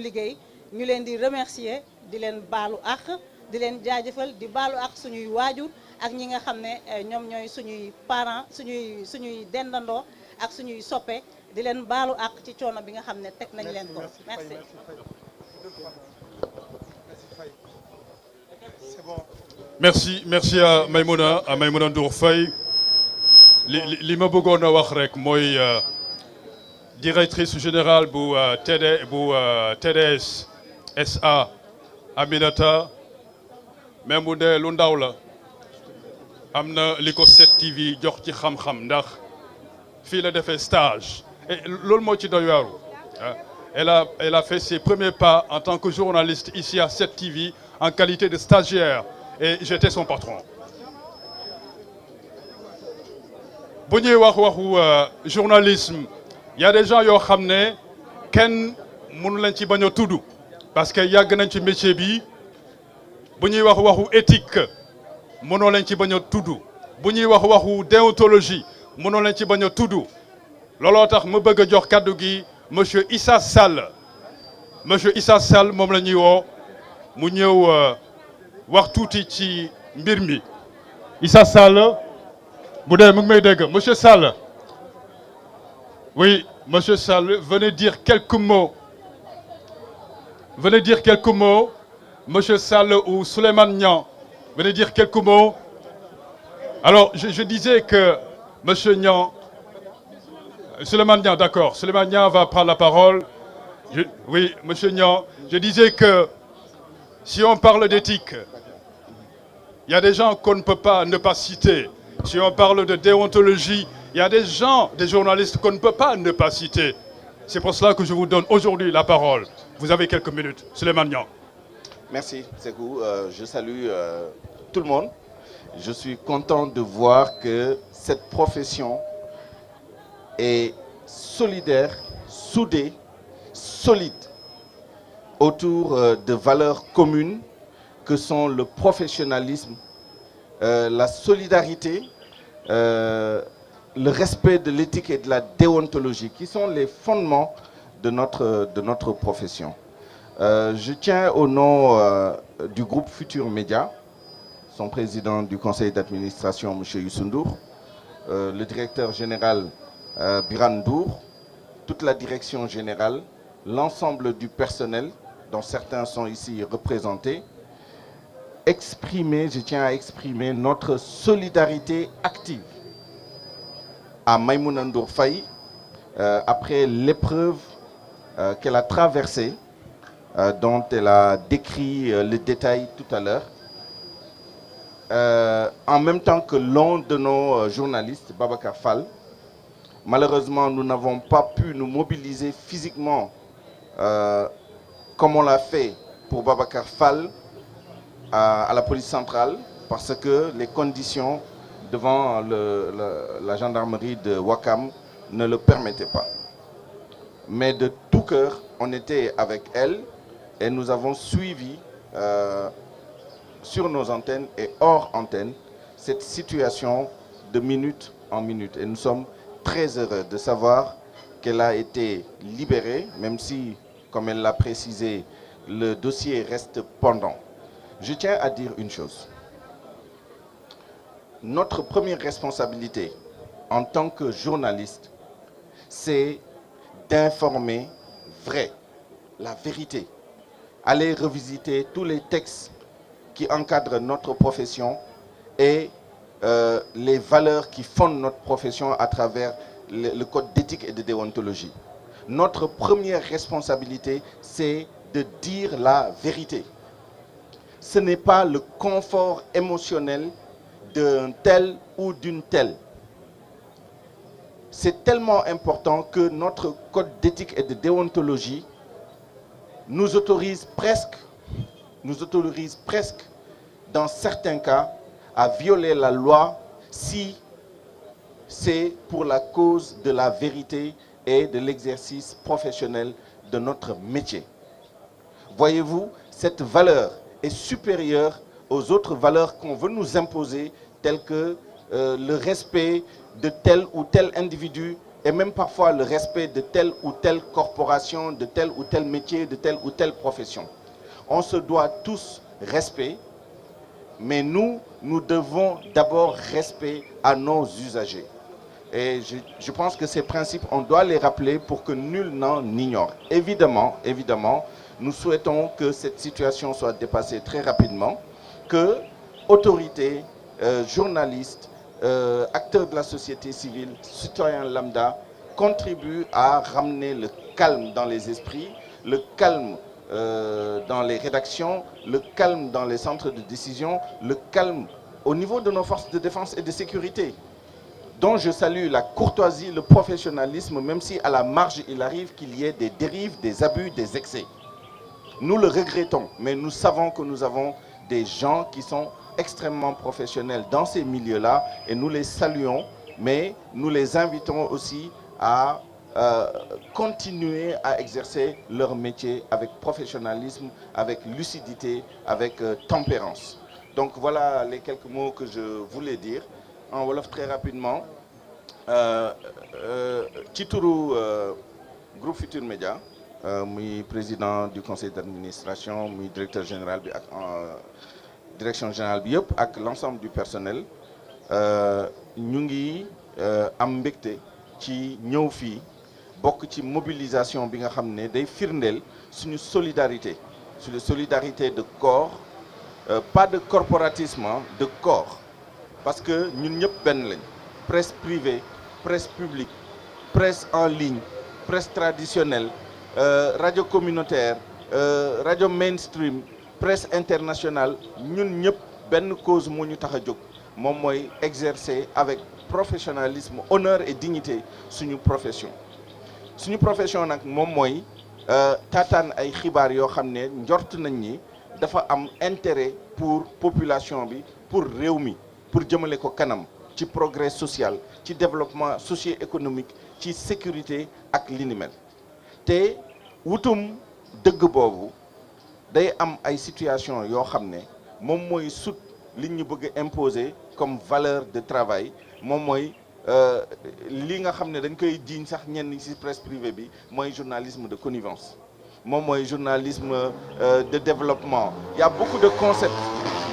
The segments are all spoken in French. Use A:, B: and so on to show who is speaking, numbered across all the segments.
A: liggéey ñu leen di remercier di leen baalu àq di leen jaajëfal di baalu àq suñuy waajur ak ñi nga xam ne ñoom ñooy suñuy parents suñuy dendandoo ak suñuy soppe di leen baalu àq ci coono bi nga xam ne teg nañ leen ko merci.
B: Merci à Maïmouna Ndour Faye li ma bëggoon a wax rek mooy directrice générale bu TDS SA Aminata même bu dee lu ndaw la am na li ko 7TV jox ci xam-xam ndax fii la defee stage et loolu moo ci doy waaru elle a fait ses premiers pas en tant que journaliste ici à 7TV en qualité de stagiaire et j'étais son patron. bu ñuy waxu journalisme il y a des gens yoo xam ne kenn mënu leen ci bañ a tudd parce que yàgg nañ ci métier bi bu ñuy waxu éthique mënoo leen ci bañ a tudd bu ñuy waxu déontologie mënoo leen ci bañ a tudd looloo tax ma bëgg a jox kaddu gi monsieur Issa Sall moom la ñuy woo mu ñëw wax tuuti ci mbir mi Issa Sall bu dee mu ngi may dégg monsieur Sall oui monsieur Sall venez dire quelques mots monsieur Sall ou Souleymane Niang venez dire quelques mots alors je disais que monsieur Niang Souleymane Niang d'accord Souleymane Niang va prendre la parole oui monsieur Niang je disais que si on parle d'éthique il y a des gens qu'on ne peut pas ne pas citer. Si on parle de déontologie, il y a des journalistes qu'on ne peut pas ne pas citer. C'est pour cela que je vous donne aujourd'hui la parole. Vous avez quelques minutes. Souleymane Niang.
C: Merci, Sékou. Je salue tout le monde. Je suis content de voir que cette profession est solidaire, soudée, solide, autour de valeurs communes que sont le professionnalisme, la solidarité, le respect de l'éthique et de la déontologie, qui sont les fondements de notre profession. Je tiens au nom du groupe Futur Média, son président du conseil d'administration, M. Youssou Ndour, le directeur général Biran Ndour, toute la direction générale, l'ensemble du personnel, dont certains sont ici représentés, je tiens à exprimer notre solidarité active à Maïmouna Ndour Faye après l'épreuve qu'elle a traversée, dont elle a décrit le détail tout à l'heure. En même temps que l'un de nos journalistes, Babacar Fall, malheureusement, nous n'avons pas pu nous mobiliser physiquement comme on l'a fait pour Babacar Fall à la police centrale parce que les conditions devant la gendarmerie de Ouakam ne le permettaient pas. Mais de tout cœur, on était avec elle et nous avons suivi sur nos antennes et hors antenne cette situation de minute en minute. Et nous sommes très heureux de savoir qu'elle a été libérée, même si, comme elle l'a précisé, le dossier reste pendant. Je tiens à dire une chose. Notre première responsabilité en tant que journaliste, c'est d'informer vrai, la vérité. Aller revisiter tous les textes qui encadrent notre profession et les valeurs qui fondent notre profession à travers le code d'éthique et de déontologie. Notre première responsabilité, c'est de dire la vérité. Ce n'est pas le confort émotionnel d'un tel ou d'une telle. C'est tellement important que notre code d'éthique et de déontologie nous autorise presque, dans certains cas, à violer la loi si c'est pour la cause de la vérité et de l'exercice professionnel de notre métier. Voyez-vous, cette valeur est supérieure aux autres valeurs qu'on veut nous imposer, telles que le respect de tel ou tel individu et même parfois le respect de telle ou telle corporation, de tel ou tel métier, de telle ou telle profession. On se doit tous respect, mais nous devons d'abord respect à nos usagers. Et je pense que ces principes, on doit les rappeler pour que nul n'en ignore. Évidemment, nous souhaitons que cette situation soit dépassée très rapidement, que autorités, journalistes, acteurs de la société civile, citoyens lambda, contribuent à ramener le calme dans les esprits, le calme dans les rédactions, le calme dans les centres de décision, le calme au niveau de nos forces de défense et de sécurité, dont je salue la courtoisie, le professionnalisme, même si à la marge il arrive qu'il y ait des dérives, des abus, des excès. Nous le regrettons, mais nous savons que nous avons des gens qui sont extrêmement professionnels dans ces milieux-là et nous les saluons, mais nous les invitons aussi à continuer à exercer leur métier avec professionnalisme, avec lucidité, avec tempérance. Donc voilà les quelques mots que je voulais dire. En wolof très rapidement ci turu groupe Futur Média muy président du conseil d'administration muy directeur général bi ak direction générale bi yëpp ak l'ensemble du personnel ñu ngi am mbégte ci ñëw fii bokk ci mobilisation bi nga xam ne day firndeel suñu solidarité de corps, pas de corporatisme, de corps. Parce que ñun ñëpp benn lañ, presse privée, presse publique, presse en ligne, presse traditionnelle, radio communautaire, radio mainstream, presse internationale, ñun ñëpp benn cause moo ñu tax a jóg moom mooy exercer avec professionnalisme, honneur et dignité suñu profession. Suñu profession nag moom mooy taataan ay xibaar yoo xam ne njort nañ ni dafa am intérêt pour population bi, pour réew mi, pour jëmale ko kanam ci progrès social, ci développement socio-économique, ci sécurité ak li ni mel. te wutum dëgg boobu day am ay situation yoo xam ne moom mooy sut li ñu bëgg a imposer comme valeur de travail, moom mooy li nga xam ne dañ koy jiiñ sax ñenn ci presse privée bi mooy journalisme de connivence, moom mooy journalisme de développement. Il y a beaucoup de concepts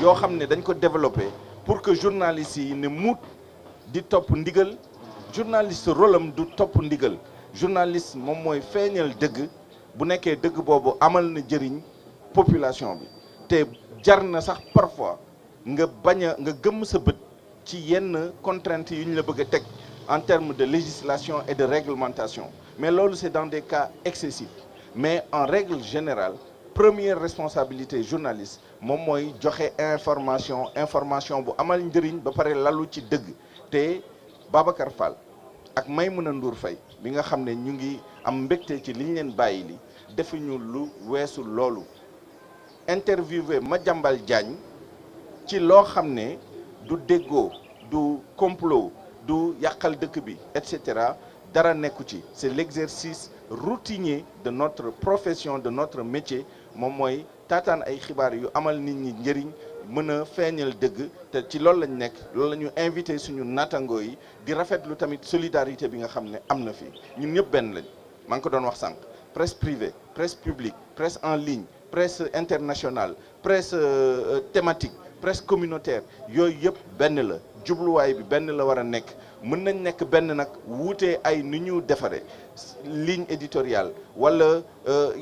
C: yoo xam ne dañ ko développer pour que journalistes yi ne muut di topp ndigal. Journaliste rôle am du topp ndigal, journaliste moom mooy feeñal dëgg bu nekkee dëgg boobu amal na jëriñ population bi te jar na sax parfois nga bañ a nga gëmm sa bët ci yenn contraintes yu ñu la bëgg a teg en termes de législation et de réglementation, mais loolu c'est dans des cas excessifs. Mais en règle générale, première responsabilité journaliste moom mooy joxe information bu amal njëriñ ba pare lalu ci dëgg. te Babacar Fall ak Maïmouna Ndour Faye bi nga xam ne ñu ngi am mbégte ci liñ leen bàyyi li defuñu lu weesu loolu interviewé Madiambal Diagne ci loo xam ne du déggoo, du complot, du yàqal dëkk bi, etc. dara nekku ci. C'est l'exercice routinier de notre profession, de notre métier, moom mooy taataan ay xibaar yu amal nit ñi njëriñ, mën a feeñal dëgg, te ci loolu lañ nekk, loolu la ñu invité suñu nattangoo yi di rafetlu tamit solidarité bi nga xam ne am na fi. ñun ñëpp benn lañ, maa ngi ko doon wax sànq, presse privée, presse publique, presse en ligne, presse internationale, presse thématique, presse communautaire, yooyu yëpp benn la, jubluwaay bi benn la war a nekk. mën nañ nekk benn nag wuutee ay nu ñu defaree ligne éditoriale wala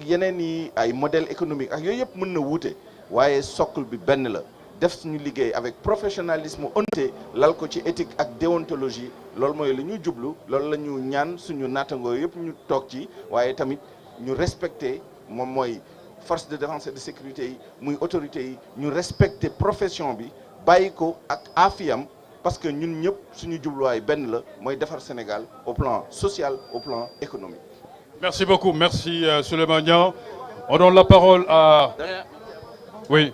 C: yeneen yi ay modèle économique ak yooyu yëpp mën na wuute, waaye socle bi benn la. def suñu liggéey avec professionnalisme, honnêteté, lal ko ci éthique ak déontologie, loolu mooy li ñu jublu, loolu la ñu ñaan suñu nattangoo yëpp ñu toog ci, waaye tamit ñu respecter moom mooy force de défense et de sécurité yi, muy autorité yi, ñu respecter profession bi, bàyyi ko ak afiyam, parce que ñun ñëpp suñu jubluwaay benn la, mooy defar Sénégal au plan social, au plan économique.
B: Merci beaucoup, merci Souleymane Niang. On donne la parole à... Oui.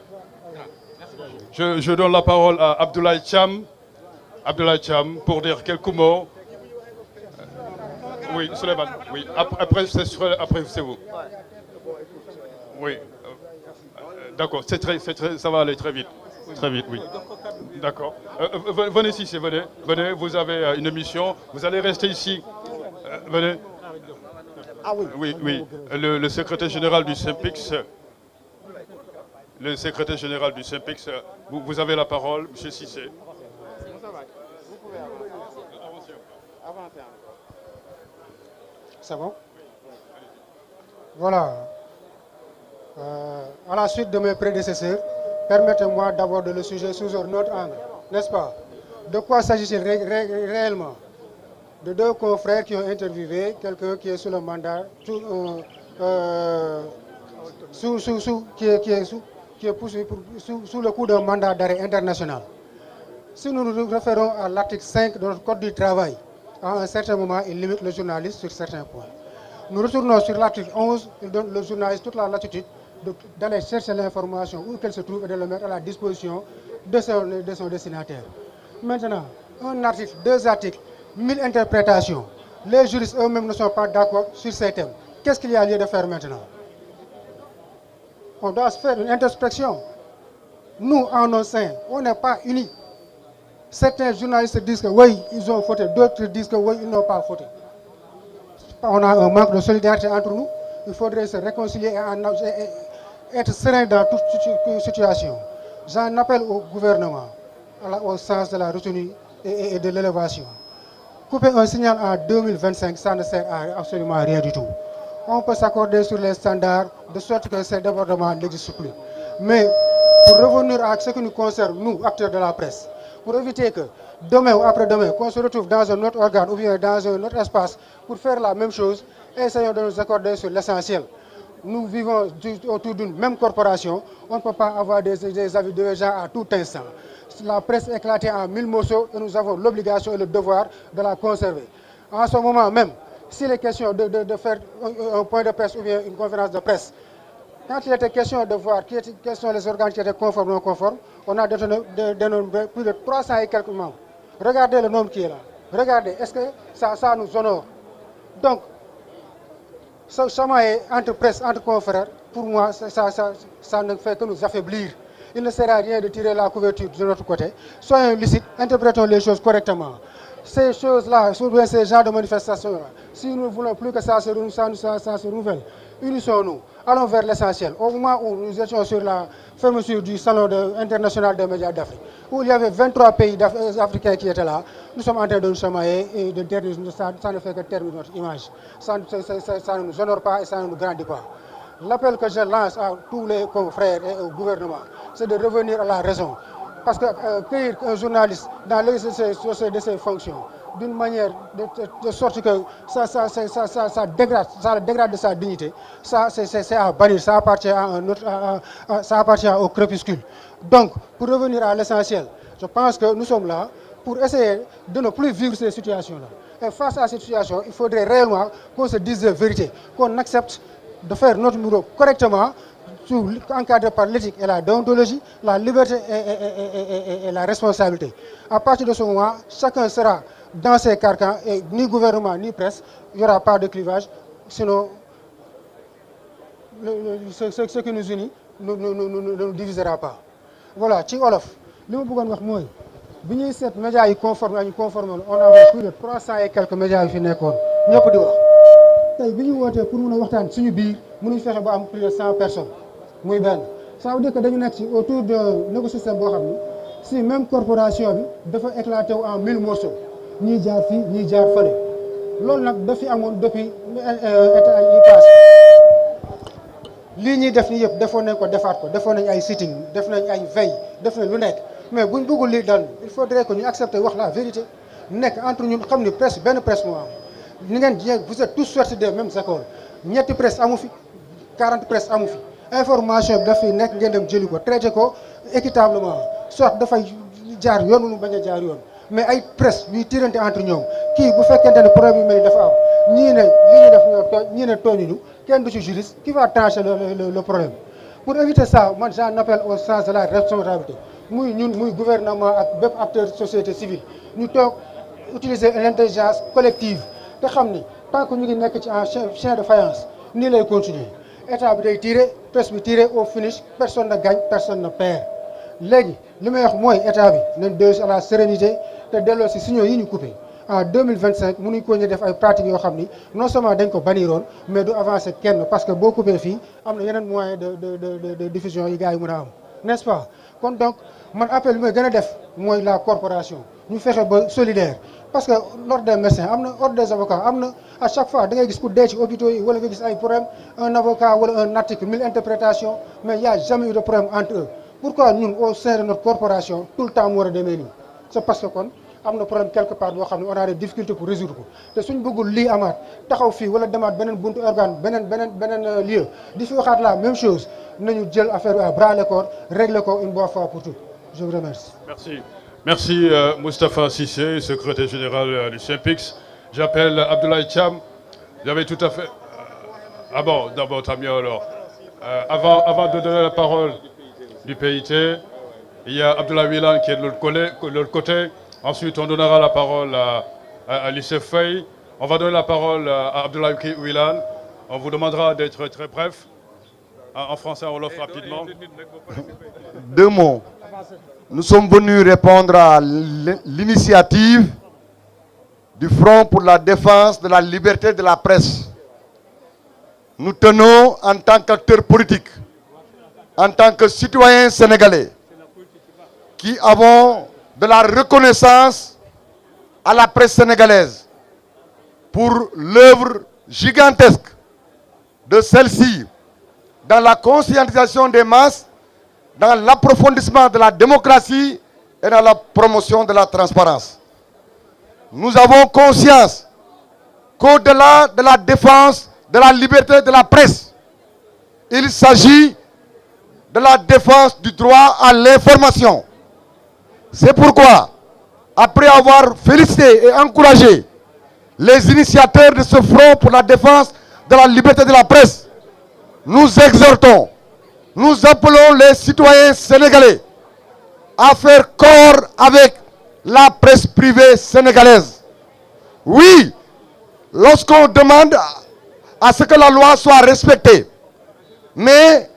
B: Je donne la parole à Abdoulaye Thiam. Abdoulaye Thiam, pour dire quelques mots. Oui, Souleymane, oui. Après c'est vous. Oui. D'accord, ça va aller très vite. Très vite, oui. D'accord. Venez ici, venez. Vous avez une émission. Vous allez rester ici. venez.
D: Ah oui.
B: Oui, oui. Le secrétaire général du SYNPICS. Le secrétaire général du SYNPICS, vous avez la parole, M. Cissé.
D: C'est bon? Voilà. À la suite de mes prédécesseurs, permettez-moi d'aborder le sujet sous un autre angle, n'est-ce pas? De quoi s'agit-il réellement? De deux confrères qui ont interviewé quelqu'un qui est sous le mandat, qui est poursuivi sous le coup d'un mandat d'arrêt international. Si nous nous référons à l'article 5 de notre Code du travail, à un certain moment, il limite le journaliste sur certains points. Nous retournons sur l'article 11, il donne le journaliste toute la latitude d'aller chercher l'information où qu'elle se trouve et de le mettre à la disposition de son destinataire. Maintenant, un article, deux articles, 1000 interprétations. Les juristes eux-mêmes ne sont pas d'accord sur ces thèmes. Qu'est-ce qu'il y a lieu de faire maintenant? On doit se faire une introspection. Nous, en nos seins, on n'est pas unis. Certains journalistes disent que oui, ils ont fauté, d'autres disent que oui, ils n'ont pas fauté. On a un manque de solidarité entre nous. Il faudrait se réconcilier et être serein dans toute situation. J'en appelle au gouvernement, au sens de la retenue et de l'élévation. Couper un signal en 2025, ça ne sert à absolument rien du tout. On peut s'accorder sur les standards de sorte que ces débordements n'existent plus. Mais pour revenir à ce qui nous concerne, nous, acteurs de la presse, pour éviter que demain ou après-demain, qu'on se retrouve dans un autre organe ou bien dans un autre espace pour faire la même chose, essayons de nous accorder sur l'essentiel. Nous vivons autour d'une même corporation, on ne peut pas avoir des avis divergents à tout instant. La presse est éclatée en 1000 morceaux et nous avons l'obligation et le devoir de la conserver. En ce moment même, s'il est question de faire un point de presse ou bien une conférence de presse, quand il était question de voir quels sont les organes qui étaient conformes ou non conformes, on a dénombré plus de 300 et quelques membres. Regardez le nombre qui est là. Regardez, est-ce que ça nous honore? Donc, ce chamaillé entre presse, entre confrères, pour moi, ça ne fait que nous affaiblir. Il ne sert à rien de tirer la couverture de notre côté. Soyons lucides, interprétons les choses correctement. Ces choses-là, ces genres de manifestations-là, si nous ne voulons plus que ça se renouvelle, unissons-nous, allons vers l'essentiel. Au moment où nous étions sur la fermeture du Salon international des médias d'Afrique, où il y avait 23 pays africains qui étaient là, nous sommes en train de nous chamailler et de terminer, ça ne fait que terminer notre image. Ça ne nous honore pas et ça ne nous grandit pas. L'appel que je lance à tous les confrères et au gouvernement, c'est de revenir à la raison. Parce que cueillir un journaliste dans l'exercice de ses fonctions, d'une manière de sorte que ça dégrade de sa dignité, ça c'est à bannir, ça appartient au crépuscule. Donc, pour revenir à l'essentiel, je pense que nous sommes là pour essayer de ne plus vivre ces situations-là. Et face à cette situation, il faudrait réellement qu'on se dise la vérité, qu'on accepte de faire notre boulot correctement, encadré par l'éthique et la déontologie, la liberté et la responsabilité. À partir de ce moment, chacun sera dans ses carcans et ni gouvernement ni presse, il n'y aura pas de clivage, sinon ce qui nous unit ne nous divisera pas. Voilà, ci olof, li ma bëggoon wax mooy bi ñuy seet médias yi conforme on a plus de 300 et quelques médias yu fi nekkoon ñëpp di wax. Tey bi ñu wootee pour mën a waxtaan suñu biir mënuñ fexe ba am plus de 100 personnes. Muy benn ça veut dire que dañu nekk ci autour de écosystème boo xam ni si même corporation bi dafa éclaté wu en 1000 morceaux ñii jaar fii ñii jaar fële loolu nag dafi amoon depuis état yi passé lii ñuy def nii yëpp defoon nañ ko defaat ko defoon nañ ay sitting def nañ ay veille def nañ lu nekk mais buñ bëggul lii dal il faudrait que ñu accepter wax la vérité nekk entre ñun xam ni presse benn presse moo am ni ngeen vous êtes tous sortis des mêmes écoles ñetti presse amu fi 40 presse amu fi. Information bi dafay nekk ngeen dem jëli ko traité ko équitablement soit dafay jaar yoon lu bañ a jaar yoon mais ay presse yuy tirante entre ñoom kii bu fekkente ne problème yu mel ni dafa am ñii ne li ñuy def ñoo tooñ ñii ne tooñuñu kenn du ci juriste qui va trancher le problème. Pour éviter ça man j'en appelle au sens de la responsabilité muy ñun muy gouvernement ak bépp acteur société civile ñu toog utiliser l'intelligence collective te xam ni tant que ñu ngi nekk ci en chien de faïence nii lay continuer. État bi day tiré presse bi tiré au finish personne ne gagne personne ne perd léegi li may wax mooy état bi nañ dellu si à la sérénité te delloo si signaux yi ñu coupé en 2025 mënuñ ko ñu def ay pratiques yoo xam ni non seulement dañ ko baniroon mais du avancer kenn parce que boo coupé fii am na yeneen moyen de diffusion yi gars yi mën a am n'est-ce pas kon donc man appel bi may gën a def mooy la corporation ñu fexe ba solidaire parce que l'ordre des médecins am na ordre des avocats am na à chaque fois da ngay gis ku dee ci hôpitaux yi wala nga gis ay problème un avocat wala un article 1000 interprétations mais il y a jamais eu de problème entre eux pourquoi ñun au sein de notre corporation tout le temps mu war a demee nii c'est parce que kon am na problème quelque part boo xam ne on a des difficultés pour résoudre ko te suñ bëggul lii amaat taxaw fii wala demaat beneen buntu organe beneen lieu di fi waxaat la même chose nañu jël affaire bi à bras le corps régler ko une bonne fois pour toutes je vous remercie.
B: Merci Moustapha Cissé, secrétaire général du SYNPICS. J'appelle Abdoulaye Thiam. Vous avez tout à fait... Ah bon, d'abord, tant mieux alors. Avant de donner la parole du PIT, il y a Abdoulaye Wilane qui est de l'autre côté. Ensuite, on donnera la parole à Youssef Faye. On va donner la parole à Abdoulaye Wilane. On vous demandera d'être très bref. En français, on l'offre rapidement.
E: 2 mots. Nous sommes venus répondre à l'initiative du Front pour la défense de la liberté de la presse. Nous tenons, en tant qu'acteurs politiques, en tant que citoyens sénégalais, qui avons de la reconnaissance à la presse sénégalaise pour l'œuvre gigantesque de celle-ci dans la conscientisation des masses, dans l'approfondissement de la démocratie et dans la promotion de la transparence. Nous avons conscience qu'au-delà de la défense de la liberté de la presse, il s'agit de la défense du droit à l'information. C'est pourquoi, après avoir félicité et encouragé les initiateurs de ce front pour la défense de la liberté de la presse, nous exhortons, nous appelons les citoyens sénégalais à faire corps avec la presse privée sénégalaise. Oui, lorsqu'on demande à ce que la loi soit respectée, mais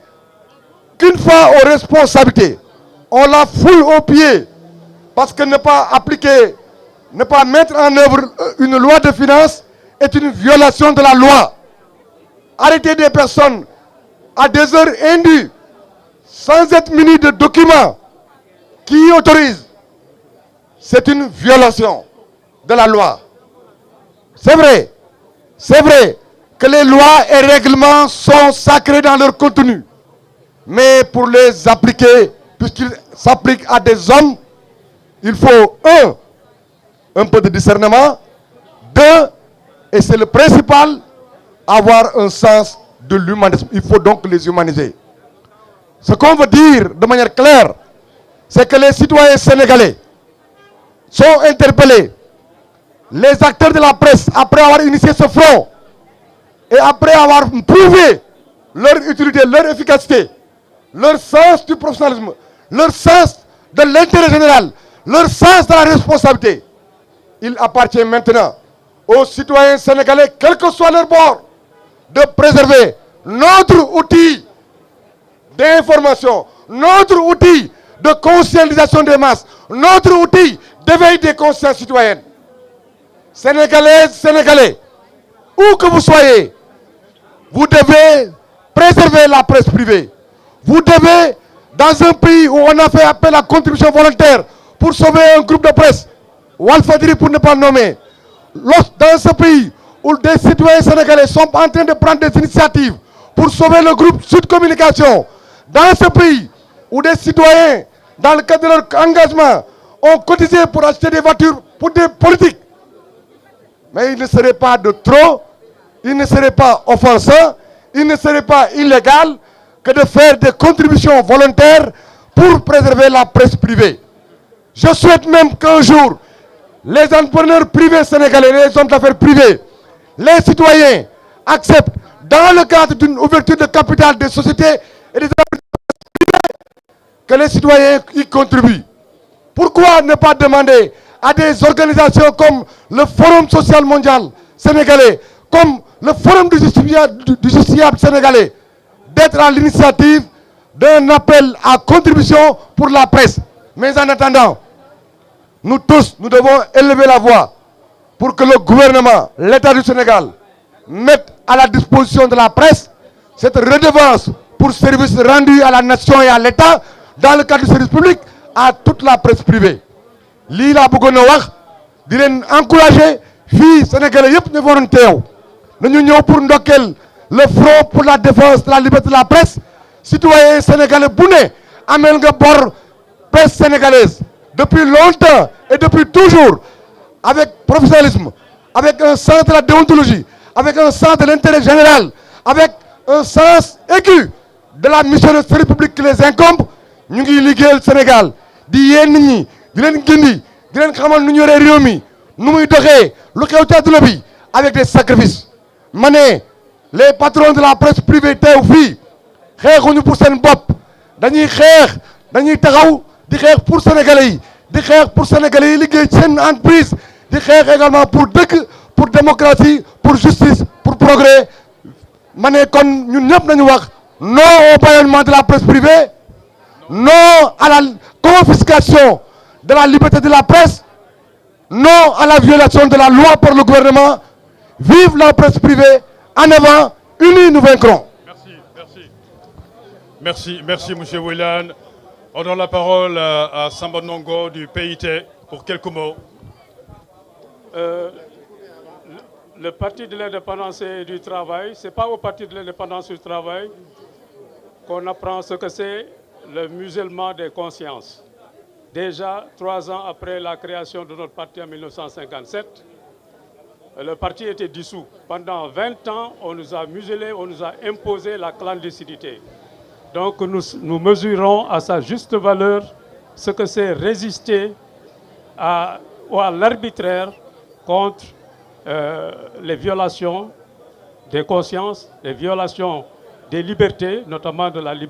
E: qu'une fois aux responsabilités, on la foule aux pieds, parce que ne pas appliquer, ne pas mettre en œuvre une loi de finances est une violation de la loi. Arrêter des personnes à des heures indues, sans être munis de documents qui y autorisent, c'est une violation de la loi. C'est vrai que les lois et règlements sont sacrés dans leur contenu. Mais pour les appliquer, puisqu'ils s'appliquent à des hommes, il faut un peu de discernement, 2, et c'est le principal, avoir un sens de l'humanisme. Il faut donc les humaniser. Ce qu'on veut dire de manière claire, c'est que les citoyens sénégalais sont interpellés. Les acteurs de la presse, après avoir initié ce front, et après avoir prouvé leur utilité, leur efficacité, leur sens du professionnalisme, leur sens de l'intérêt général, leur sens de la responsabilité, il appartient maintenant aux citoyens sénégalais, quel que soit leur bord, de préserver notre outil d'information, notre outil de conscientisation des masses, notre outil d'éveil des consciences citoyennes. Sénégalaises, Sénégalais, où que vous soyez, vous devez préserver la presse privée. Vous devez, dans un pays où on a fait appel à contribution volontaire pour sauver un groupe de presse, Walfadjri pour ne pas le nommer, dans ce pays où des citoyens sénégalais sont en train de prendre des initiatives pour sauver le groupe Sud Communication, dans ce pays où des citoyens, dans le cadre de leur engagement, ont cotisé pour acheter des voitures pour des politiques. Mais il ne serait pas de trop, il ne serait pas offensant, il ne serait pas illégal que de faire des contributions volontaires pour préserver la presse privée. Je souhaite même qu'un jour, les entrepreneurs privés sénégalais, les hommes d'affaires privés, les citoyens acceptent, dans le cadre d'une ouverture de capital des sociétés et des entreprises privées, que les citoyens y contribuent. Pourquoi ne pas demander à des organisations comme le Forum social mondial sénégalais, comme le Forum du justiciable sénégalais, d'être à l'initiative d'un appel à contribution pour la presse. Mais en attendant, nous tous, nous devons élever la voix pour que le gouvernement, l'État du Sénégal, mette à la disposition de la presse cette redevance pour service rendu à la nation et à l'État dans le cadre du service public à toute la presse privée. lii laa bëggoon a wax di leen encourager fii Sénégalais yëpp ñu waroon teew nañu ñëw pour ndokkeel le front pour la défense de la liberté de la presse citoyen sénégalais bu ne ameel nga bor presse sénégalaise depuis longtemps et depuis toujours avec professionnalisme, avec un sens de la déontologie, avec un sens de l'intérêt général, avec un sens aigu de la mission de service public qui les incombe. Ñu ngi liggéeyal Sénégal di yee nit ñi di leen gindi di leen xamal nu ñu yoree réew mi nu muy doxee lu xew ci àdduna bi avec des sacrifices. ma ne les patrons de la presse privée teew fii xeexuñu pour seen bopp dañuy xeex dañuy taxaw di xeex pour sénégalais yi di xeex pour sénégalais yi liggéey ci seen entreprise di xeex également pour dëkk pour démocratie pour justice pour progrès. ma ne kon ñun ñëpp nañu wax non au bâillonnement de la presse privée, non à la confiscation de la liberté de la presse, non à la violation de la loi par le gouvernement. Vive la presse privée, en avant, unis nous vaincrons.
B: Merci, M. Willian. On donne la parole à Samba Ndongo du PIT pour quelques mots.
F: Le Parti de l'indépendance et du travail, ce n'est pas au Parti de l'indépendance et du travail qu'on apprend ce que c'est le musellement des consciences. Déjà, 3 ans après la création de notre parti en 1957, le parti était dissous. Pendant 20 ans, on nous a muselés, on nous a imposé la clandestinité. Donc nous mesurons à sa juste valeur ce que c'est résister à l'arbitraire contre les violations des consciences, les violations des libertés, notamment de la liberté